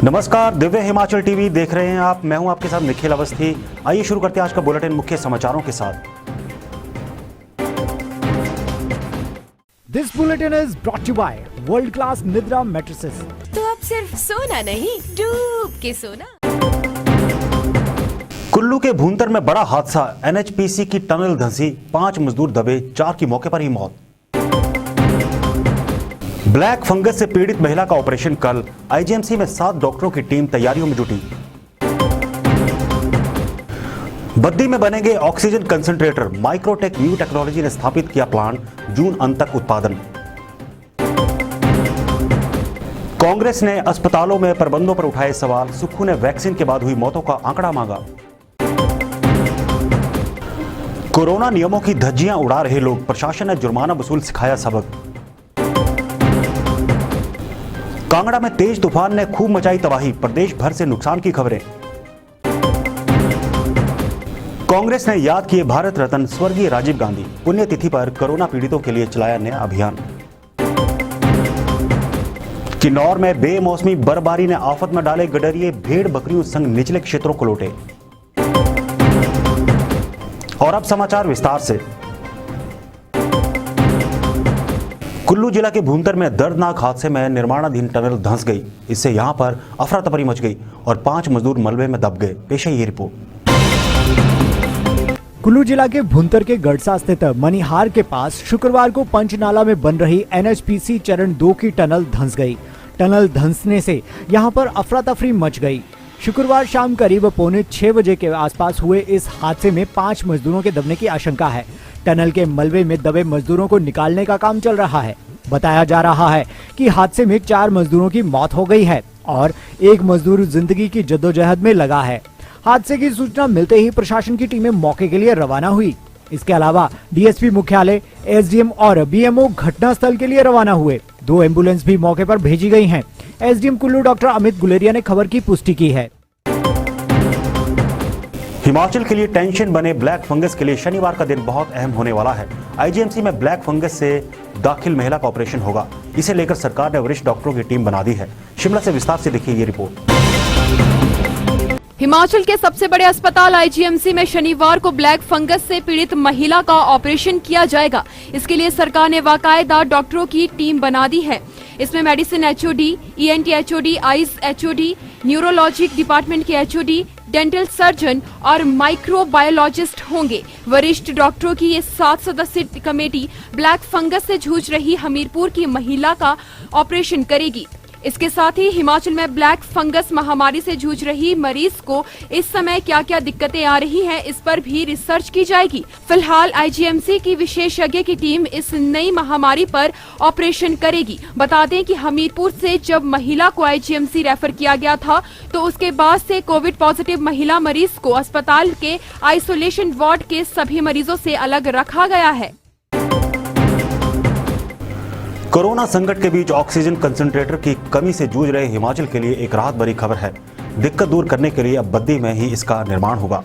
नमस्कार, दिव्य हिमाचल टीवी देख रहे हैं आप। मैं हूं आपके साथ निखिल अवस्थी। आइए शुरू करते हैं आज का बुलेटिन मुख्य समाचारों के साथ। This bulletin is brought to by world class Nidra mattresses. तो अब सिर्फ सोना नहीं, डूब के सोना। कुल्लू के भूंतर में बड़ा हादसा, एनएचपीसी की टनल धंसी, 5 मजदूर दबे, 4 की मौके पर ही मौत। ब्लैक फंगस से पीड़ित महिला का ऑपरेशन कल, आईजीएमसी में 7 डॉक्टरों की टीम तैयारियों में जुटी। बद्दी में बनेंगे oxygen concentrator, Microtek new technology ने स्थापित किया प्लांट, जून अंत तक उत्पादन। कांग्रेस ने अस्पतालों में प्रबंधों पर उठाए सवाल, सुक्खू ने वैक्सीन के बाद हुई मौतों का आंकड़ा मांगा। कोरोना नियमों की धज्जियां उड़ा रहे लोग, प्रशासन ने जुर्माना वसूल सिखाया सबक। कांगड़ा में तेज तूफान ने खूब मचाई तबाही, प्रदेश भर से नुकसान की खबरें। कांग्रेस ने याद किए भारत रत्न स्वर्गीय राजीव गांधी, पुण्यतिथि पर कोरोना पीड़ितों के लिए चलाया नया अभियान। किन्नौर में बेमौसमी बर्फबारी ने आफत में डाले गडरिये, भेड़ बकरियों संग निचले क्षेत्रों को लौटे। और अब समाचार विस्तार से। कुल्लू जिला के भूंतर में दर्दनाक हादसे में निर्माणाधीन टनल धंस गई। इससे यहां पर अफरा तफरी मच गई और 5 मजदूर मलबे में दब गए। पेश है ये रिपोर्ट। कुल्लू जिला के भूंतर के गड़सा स्थित मनिहार के पास शुक्रवार को पंचनाला में बन रही एनएचपीसी चरण 2 की टनल धंस गई। टनल धंसने से यहां पर अफरा तफरी मच गई। शुक्रवार शाम करीब 5:45 बजे के आसपास हुए इस हादसे में 5 मजदूरों के दबने की आशंका है। टनल के मलबे में दबे मजदूरों को निकालने का काम चल रहा है। बताया जा रहा है कि हादसे में 4 मजदूरों की मौत हो गई है और 1 मजदूर जिंदगी की जद्दोजहद में लगा है। हादसे की सूचना मिलते ही प्रशासन की टीमें मौके के लिए रवाना हुई। इसके अलावा डीएसपी मुख्यालय, एसडीएम और बीएमओ घटनास्थल के लिए रवाना हुए। 2 एम्बुलेंस भी मौके पर भेजी गई हैं। एसडीएम कुल्लू डॉक्टर अमित गुलेरिया ने खबर की पुष्टि की है। हिमाचल के लिए टेंशन बने ब्लैक फंगस के लिए शनिवार का दिन बहुत अहम होने वाला है। आईजीएमसी में ब्लैक फंगस से दाखिल महिला का ऑपरेशन होगा। इसे लेकर सरकार ने वरिष्ठ डॉक्टरों की टीम बना दी है। शिमला से विस्तार से देखिए ये रिपोर्ट। हिमाचल के सबसे बड़े अस्पताल आईजीएमसी में शनिवार को ब्लैक फंगस से पीड़ित महिला का ऑपरेशन किया जाएगा। इसके लिए सरकार ने बाकायदा डॉक्टरों की टीम बना दी है। इसमें medicine HOD, ENT HOD, eyes HOD, neurologic department के एचओडी, डेंटल सर्जन और माइक्रोबायोलॉजिस्ट होंगे। वरिष्ठ डॉक्टरों की ये 7 सदस्यीय कमेटी ब्लैक फंगस से जूझ रही हमीरपुर की महिला का ऑपरेशन करेगी। इसके साथ ही हिमाचल में ब्लैक फंगस महामारी से जूझ रही मरीज को इस समय क्या क्या दिक्कतें आ रही हैं, इस पर भी रिसर्च की जाएगी। फिलहाल आईजीएमसी की विशेषज्ञ की टीम इस नई महामारी पर ऑपरेशन करेगी। बता दें कि हमीरपुर से जब महिला को आईजीएमसी रेफर किया गया था तो उसके बाद से कोविड पॉजिटिव महिला मरीज को अस्पताल के आइसोलेशन वार्ड के सभी मरीजों से अलग रखा गया है। कोरोना संकट के बीच ऑक्सीजन कंसंट्रेटर की कमी से जूझ रहे हिमाचल के लिए एक राहत भरी खबर है। दिक्कत दूर करने के लिए अब बद्दी में ही इसका निर्माण होगा।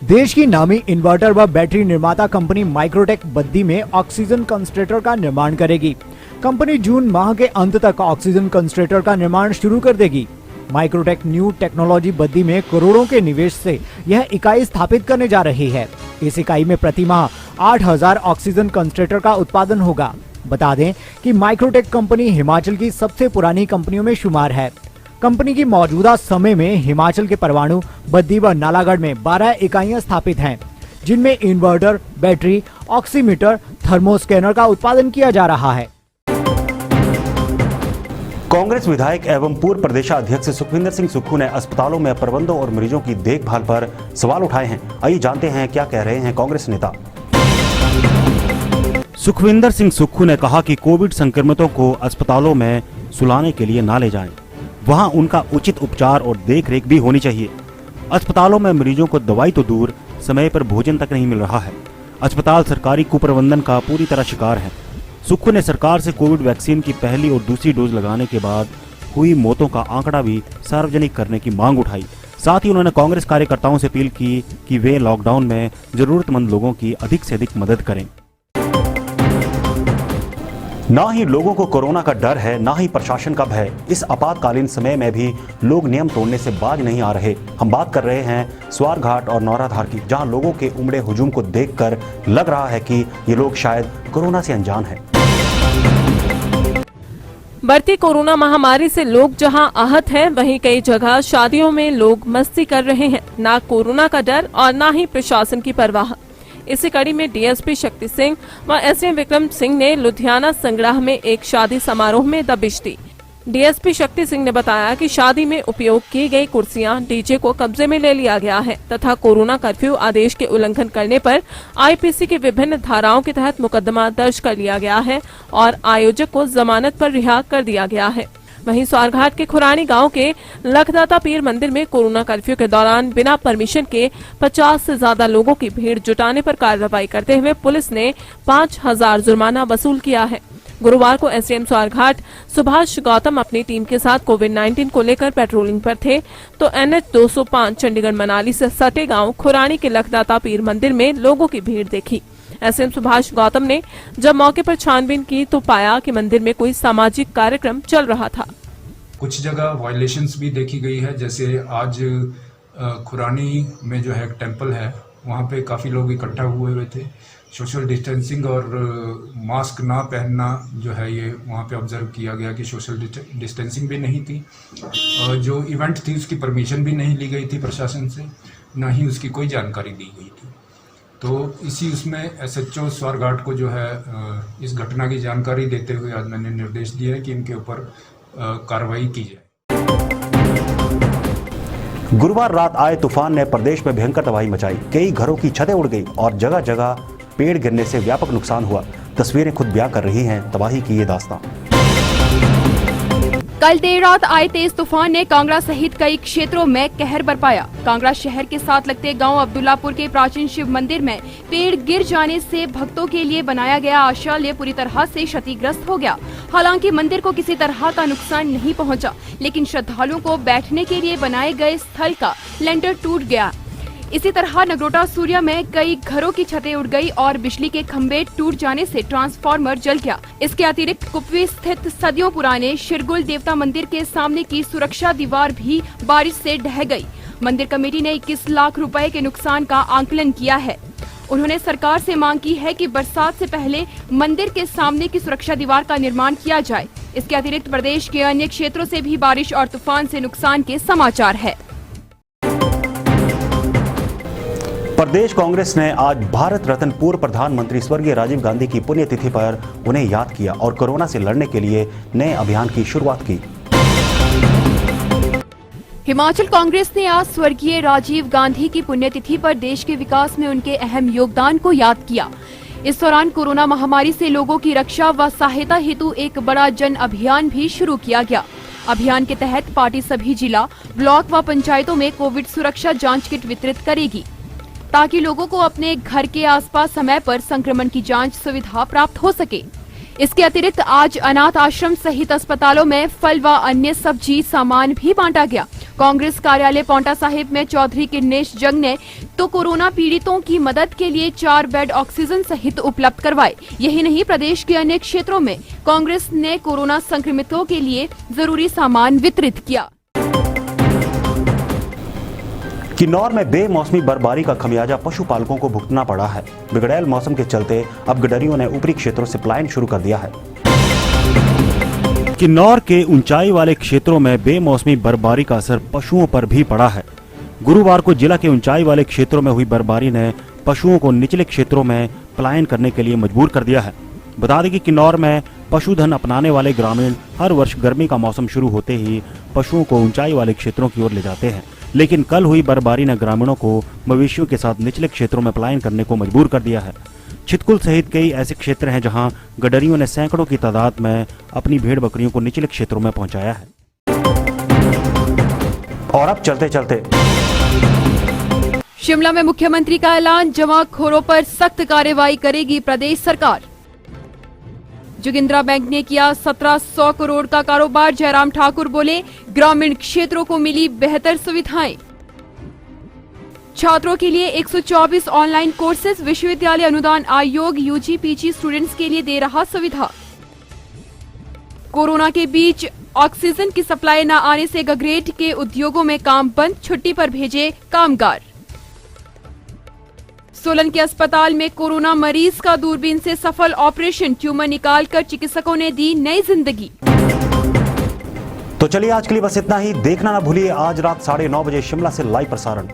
देश की नामी इन्वर्टर व बैटरी निर्माता कंपनी माइक्रोटेक बद्दी में ऑक्सीजन कंसंट्रेटर का निर्माण करेगी। कंपनी जून माह के अंत तक ऑक्सीजन कंसंट्रेटर का निर्माण शुरू कर देगी। माइक्रोटेक न्यू टेक्नोलॉजी बद्दी में करोड़ों के निवेश से यह इकाई स्थापित करने जा रही है। इस इकाई में प्रति माह 8000 ऑक्सीजन कंसंट्रेटर का उत्पादन होगा। बता दें कि माइक्रोटेक कंपनी हिमाचल की सबसे पुरानी कंपनियों में शुमार है। कंपनी की मौजूदा समय में हिमाचल के परवाणु, बद्दी व नालागढ़ में 12 इकाइयां स्थापित हैं, जिनमें इन्वर्टर, बैटरी, ऑक्सीमीटर, थर्मोस्कैनर का उत्पादन किया जा रहा है। कांग्रेस विधायक एवं पूर्व प्रदेशाध्यक्ष सुखविंदर सिंह सुक्खू ने अस्पतालों में प्रबंधों और मरीजों की देखभाल पर सवाल उठाए हैं। आइए जानते हैं क्या कह रहे हैं कांग्रेस नेता। सुखविंदर सिंह सुक्खू ने कहा कि कोविड संक्रमितों को अस्पतालों में सुलाने के लिए ना ले जाएं। वहां उनका उचित उपचार और देखरेख भी होनी चाहिए। अस्पतालों में मरीजों को दवाई तो दूर, समय पर भोजन तक नहीं मिल रहा है। अस्पताल सरकारी कुप्रबंधन का पूरी तरह शिकार है। सुक्खू ने सरकार से कोविड वैक्सीन की पहली और दूसरी डोज लगाने के बाद हुई मौतों का आंकड़ा भी सार्वजनिक करने की मांग उठाई। साथ ही उन्होंने कांग्रेस कार्यकर्ताओं से अपील की कि वे लॉकडाउन में जरूरतमंद लोगों की अधिक से अधिक मदद करें। ना ही लोगों को कोरोना का डर है, ना ही प्रशासन का भय। इस आपातकालीन समय में भी लोग नियम तोड़ने से बाज नहीं आ रहे। हम बात कर रहे हैं स्वारघाट और नौराधार की, जहां लोगों के उमड़े हुजूम को देखकर लग रहा है कि ये लोग शायद कोरोना से अनजान हैं। बढ़ती कोरोना महामारी से लोग जहां आहत हैं, वहीं कई जगह शादियों में लोग मस्ती कर रहे हैं। ना कोरोना का डर और ना ही प्रशासन की परवाह। इसी कड़ी में डीएसपी शक्ति सिंह व एसडीएम विक्रम सिंह ने लुधियाना संग्रह में एक शादी समारोह में दबिश दी। डीएसपी शक्ति सिंह ने बताया कि शादी में उपयोग की गई कुर्सियां, डीजे को कब्जे में ले लिया गया है तथा कोरोना कर्फ्यू आदेश के उल्लंघन करने पर आईपीसी की विभिन्न धाराओं के तहत मुकदमा दर्ज कर लिया गया है और आयोजक को जमानत पर रिहा कर दिया गया है। वहीं स्वारघाट के खुरानी गांव के लखदाता पीर मंदिर में कोरोना कर्फ्यू के दौरान बिना परमिशन के 50 से ज्यादा लोगों की भीड़ जुटाने पर कार्रवाई करते हुए पुलिस ने 5000 जुर्माना वसूल किया है। गुरुवार को एसडीएम स्वारघाट सुभाष गौतम अपनी टीम के साथ कोविड-19 को लेकर पेट्रोलिंग पर थे तो NH 205 चंडीगढ़ मनाली से सटे गांव खुरानी के लखदाता पीर मंदिर में लोगों की भीड़ देखी। एसडीएम सुभाष गौतम ने जब मौके पर छानबीन की तो पाया कि मंदिर में कोई सामाजिक कार्यक्रम चल रहा था। कुछ जगह वायलेशंस भी देखी गई है, जैसे आज खुरानी में जो है टेंपल है, वहाँ पे काफ़ी लोग इकट्ठा हुए थे। सोशल डिस्टेंसिंग और मास्क ना पहनना जो है ये वहाँ पे ऑब्जर्व किया गया कि सोशल डिस्टेंसिंग भी नहीं थी। जो इवेंट थी उसकी परमिशन भी नहीं ली गई थी प्रशासन से, ना ही उसकी कोई जानकारी दी गई थी। तो इसी उसमें SHO स्वारघाट को जो है इस घटना की जानकारी देते हुए आज मैंने निर्देश दिया है कि इनके ऊपर कार्रवाई की जाए। गुरुवार रात आए तूफान ने प्रदेश में भयंकर तबाही मचाई। कई घरों की छतें उड़ गई और जगह जगह पेड़ गिरने से व्यापक नुकसान हुआ। तस्वीरें खुद बयां कर रही हैं तबाही की ये दास्तां। कल देर रात आए तेज तूफान ने कांगड़ा सहित कई क्षेत्रों में कहर बरपाया। कांगड़ा शहर के साथ लगते गांव अब्दुल्लापुर के प्राचीन शिव मंदिर में पेड़ गिर जाने से भक्तों के लिए बनाया गया आश्रय पूरी तरह से क्षतिग्रस्त हो गया। हालांकि मंदिर को किसी तरह का नुकसान नहीं पहुंचा, लेकिन श्रद्धालुओं को बैठने के लिए बनाए गए स्थल का लेंटर टूट गया। इसी तरह नगरोटा सूर्या में कई घरों की छतें उड़ गई और बिजली के खंभे टूट जाने से ट्रांसफार्मर जल गया। इसके अतिरिक्त कुपवी स्थित सदियों पुराने शिरगुल देवता मंदिर के सामने की सुरक्षा दीवार भी बारिश से ढह गई। मंदिर कमेटी ने 21 लाख रुपए के नुकसान का आंकलन किया है। उन्होंने सरकार से मांग की है कि बरसात से पहले मंदिर के सामने की सुरक्षा दीवार का निर्माण किया जाए। इसके अतिरिक्त प्रदेश के अन्य क्षेत्रों से भी बारिश और तूफान से नुकसान के समाचार है। प्रदेश कांग्रेस ने आज भारत रत्न पूर्व प्रधानमंत्री स्वर्गीय राजीव गांधी की पुण्यतिथि पर उन्हें याद किया और कोरोना से लड़ने के लिए नए अभियान की शुरुआत की। हिमाचल कांग्रेस ने आज स्वर्गीय राजीव गांधी की पुण्यतिथि पर देश के विकास में उनके अहम योगदान को याद किया। इस दौरान कोरोना महामारी से लोगों की रक्षा व सहायता हेतु एक बड़ा जन अभियान भी शुरू किया गया। अभियान के तहत पार्टी सभी जिला, ब्लॉक व पंचायतों में कोविड सुरक्षा जांच किट वितरित करेगी ताकि लोगों को अपने घर के आसपास समय पर संक्रमण की जांच सुविधा प्राप्त हो सके। इसके अतिरिक्त आज अनाथ आश्रम सहित अस्पतालों में फल व अन्य सब्जी सामान भी बांटा गया। कांग्रेस कार्यालय पांवटा साहिब में चौधरी किन्नेश जंग ने तो कोरोना पीड़ितों की मदद के लिए 4 बेड ऑक्सीजन सहित उपलब्ध करवाए। यही नहीं, प्रदेश के अन्य क्षेत्रों में कांग्रेस ने कोरोना संक्रमितों के लिए जरूरी सामान वितरित किया। किन्नौर में बेमौसमी बर्फबारी का खमियाजा पशुपालकों को भुगतना पड़ा है। बिगड़ैल मौसम के चलते अब गडरियों ने ऊपरी क्षेत्रों से पलायन शुरू कर दिया है। किन्नौर के ऊंचाई वाले क्षेत्रों में बेमौसमी बर्फबारी का असर पशुओं पर भी पड़ा है। गुरुवार को जिला के ऊंचाई वाले क्षेत्रों में हुई बर्फबारी ने पशुओं को निचले क्षेत्रों में पलायन करने के लिए मजबूर कर दिया है। बता दें कि किन्नौर में पशुधन अपनाने वाले ग्रामीण हर वर्ष गर्मी का मौसम शुरू होते ही पशुओं को ऊंचाई वाले क्षेत्रों की ओर ले जाते हैं, लेकिन कल हुई बर्फबारी ने ग्रामीणों को मवेशियों के साथ निचले क्षेत्रों में पलायन करने को मजबूर कर दिया है। छितकुल सहित कई ऐसे क्षेत्र हैं जहां गडरियों ने सैकड़ों की तादाद में अपनी भेड़ बकरियों को निचले क्षेत्रों में पहुंचाया है। और अब चलते चलते शिमला में मुख्यमंत्री का ऐलान, जमाखोरों पर सख्त कार्रवाई करेगी प्रदेश सरकार। जोगिंद्रा बैंक ने किया 1700 करोड़ का कारोबार। जयराम ठाकुर बोले, ग्रामीण क्षेत्रों को मिली बेहतर सुविधाएं। छात्रों के लिए 124 ऑनलाइन कोर्सेज। विश्वविद्यालय अनुदान आयोग यूजी पीजी स्टूडेंट्स के लिए दे रहा सुविधा। कोरोना के बीच ऑक्सीजन की सप्लाई न आने से गगरेट के उद्योगों में काम बंद, छुट्टी पर भेजे कामगार। सोलन के अस्पताल में कोरोना मरीज का दूरबीन से सफल ऑपरेशन, ट्यूमर निकालकर चिकित्सकों ने दी नई जिंदगी। तो चलिए आज के लिए बस इतना ही। देखना ना भूलिए आज रात 9:30 बजे शिमला से लाइव प्रसारण।